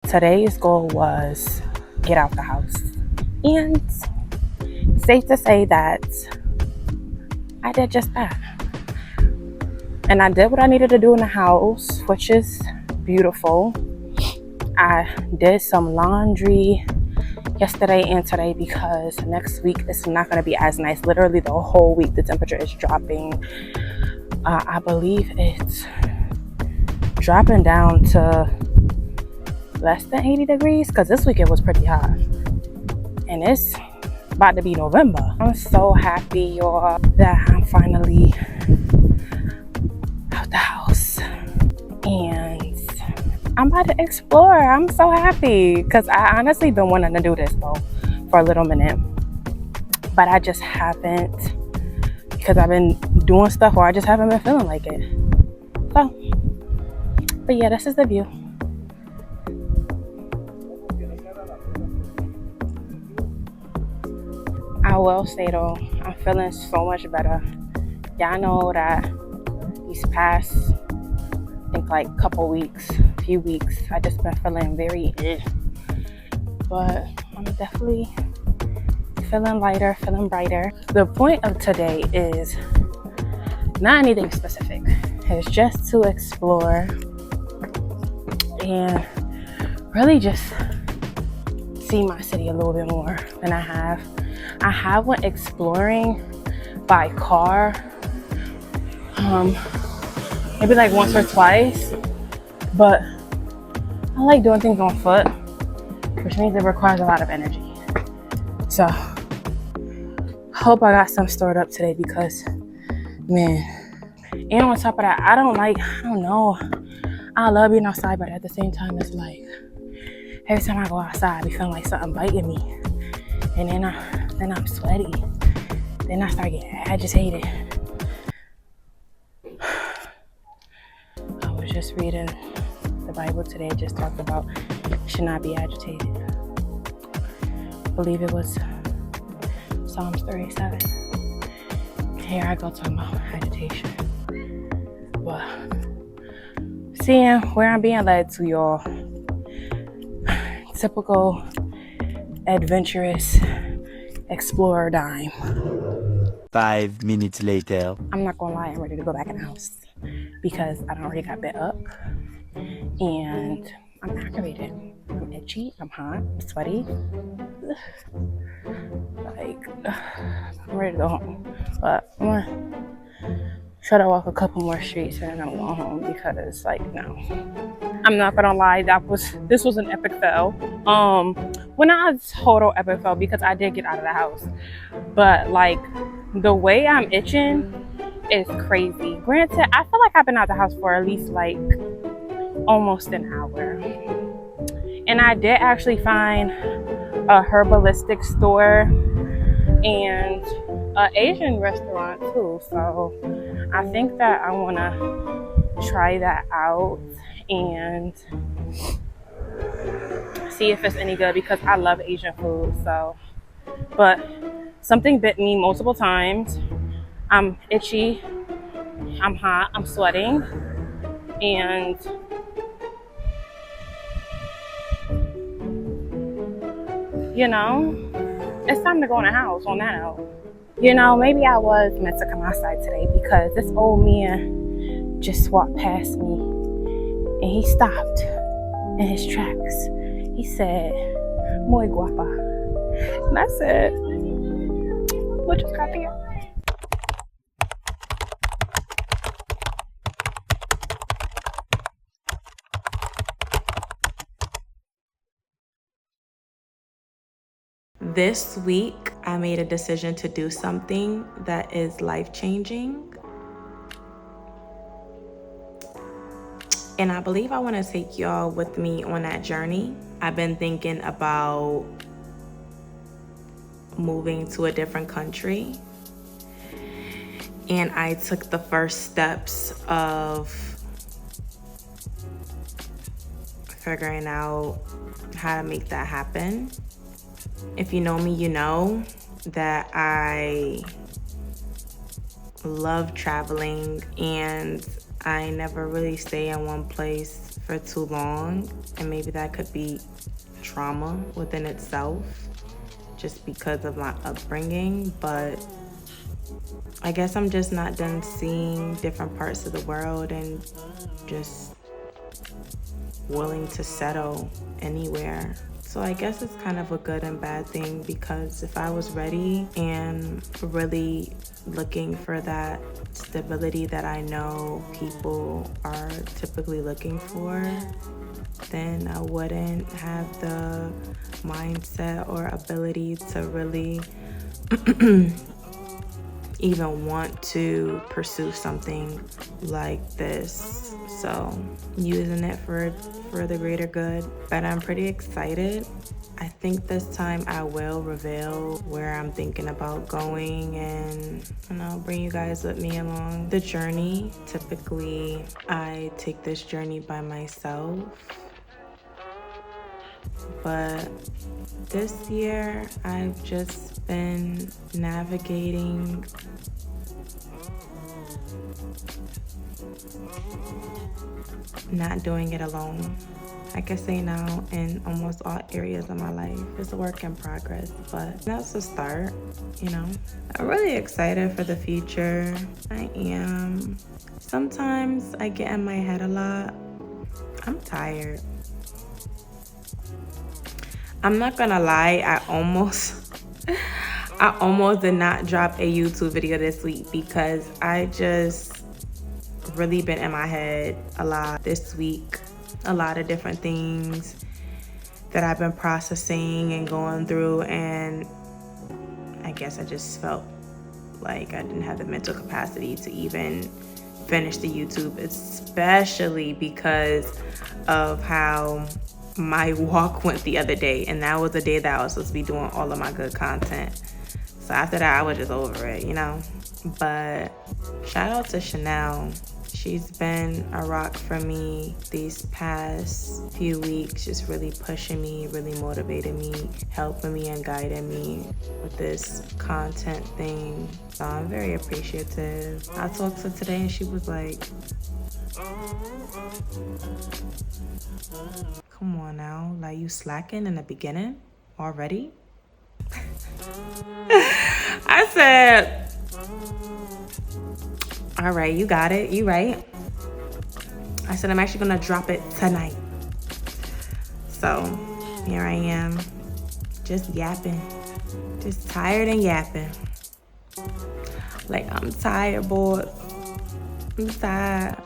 today's goal was get out the house. And safe to say that I did just that. And I did what I needed to do in the house, which is beautiful. I did some laundry yesterday and today because next week it's not going to be as nice. Literally the whole week the temperature is dropping. I believe it's dropping down to less than 80 degrees because this week it was pretty hot. And it's about to be November. I'm so happy, y'all, that I'm finally out the house. And I'm about to explore. I'm so happy because I honestly been wanting to do this though for a little minute, but I just haven't, because I've been doing stuff or I just haven't been feeling like it. So, but yeah, this is the view. I will say though, I'm feeling so much better. Y'all know that these past, I think like few weeks, I just been feeling very but I'm definitely feeling lighter, feeling brighter. The point of today is not anything specific. It's just to explore and really just see my city a little bit more than I have. I have went exploring by car, maybe like once or twice, but I like doing things on foot, which means it requires a lot of energy. So, hope I got some stored up today because, man, and on top of that, I don't know, I love being outside, but at the same time, it's like, every time I go outside, I be feeling like something biting me, and then I'm sweaty, then I start getting agitated. I was just reading the Bible today. It just talked about should not be agitated. I believe it was Psalms 37. Here I go talking about agitation. But seeing where I'm being led to, y'all. Typical adventurous explorer dime. 5 minutes later. I'm not gonna lie, I'm ready to go back in the house because I already got bit up and I'm aggravated. I'm itchy, I'm hot, I'm sweaty. I'm ready to go home. But I'm gonna try to walk a couple more streets and then I'm going home because no. I'm not gonna lie, this was an epic fail. Well, not a total epic fail because I did get out of the house. But the way I'm itching is crazy. Granted, I feel like I've been out the house for at least almost an hour. And I did actually find a herbalistic store and an Asian restaurant too. So I think that I wanna try that out and see if it's any good because I love Asian food. So, but something bit me multiple times. I'm itchy, I'm hot, I'm sweating, and it's time to go in the house on that note. Maybe I was meant to come outside today because this old man just walked past me and he stopped in his tracks. He said, "Muy guapa." And I said, "Muchas gracias." This week, I made a decision to do something that is life-changing. And I believe I want to take y'all with me on that journey. I've been thinking about moving to a different country. And I took the first steps of figuring out how to make that happen. If you know me, you know that I love traveling and I never really stay in one place for too long, and maybe that could be trauma within itself just because of my upbringing. But I guess I'm just not done seeing different parts of the world and just willing to settle anywhere. So I guess it's kind of a good and bad thing, because if I was ready and really looking for that stability that I know people are typically looking for, then I wouldn't have the mindset or ability to really even want to pursue something like this. So using it for the greater good. But I'm pretty excited. I think this time I will reveal where I'm thinking about going, and I'll bring you guys with me along the journey. Typically, I take this journey by myself, but this year I've just been navigating not doing it alone. I can say now in almost all areas of my life, it's a work in progress, but that's a start, you know. I'm really excited for the future. I am. Sometimes I get in my head a lot. I'm tired. I'm not gonna lie, I almost did not drop a YouTube video this week because I just really been in my head a lot this week. A lot of different things that I've been processing and going through, and I guess I just felt like I didn't have the mental capacity to even finish the YouTube, especially because of how my walk went the other day, and that was the day that I was supposed to be doing all of my good content. So after that, I was just over it, you know. But shout out to Chanel. She's been a rock for me these past few weeks, just really pushing me, really motivating me, helping me and guiding me with this content thing. So I'm very appreciative. I talked to her today and she was like, come on now, like you slacking in the beginning already? I said, all right, you got it, you right. I said, I'm actually gonna drop it tonight. So here I am, just yapping, just tired and yapping. Like, I'm tired, boy. I'm tired.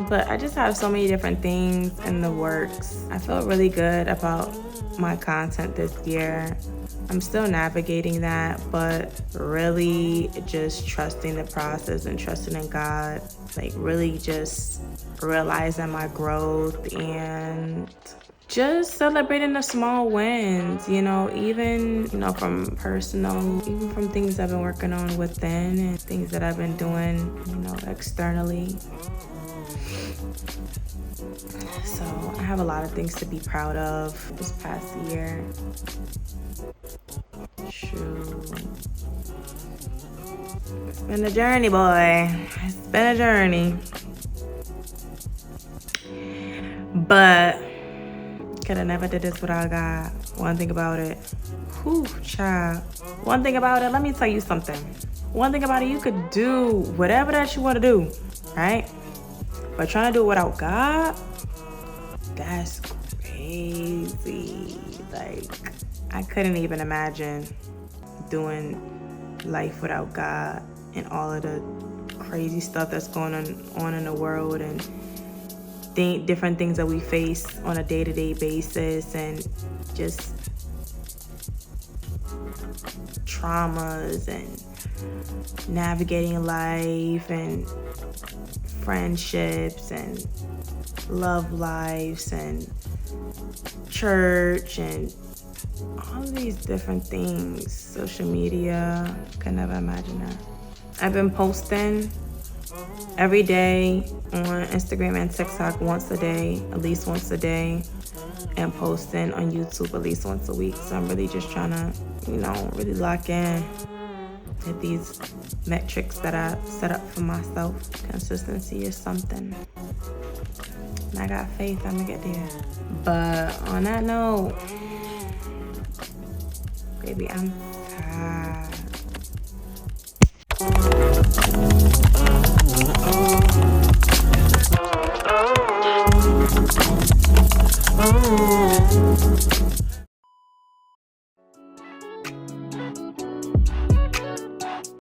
But I just have so many different things in the works. I feel really good about my content this year. I'm still navigating that, but really just trusting the process and trusting in God. Like, really just realizing my growth and just celebrating the small wins, you know, even, you know, from personal, even from things I've been working on within and things that I've been doing, you know, externally. So I have a lot of things to be proud of this past year. Shoot. It's been a journey, boy. It's been a journey. But could have never did this without God. One thing about it. Whew, child. One thing about it, let me tell you something. One thing about it, you could do whatever that you want to do, right? But trying to do it without God, that's crazy. Like, I couldn't even imagine doing life without God and all of the crazy stuff that's going on in the world and different things that we face on a day-to-day basis, and just traumas and navigating life and friendships and love lives and church and all of these different things. Social media, could never imagine that. I've been posting every day on Instagram and TikTok at least once a day, and posting on YouTube at least once a week. So I'm really just trying to, you know, really lock in hit these metrics that I set up for myself. Consistency is something. And I got faith I'm gonna get there. But on that note, baby, I'm tired.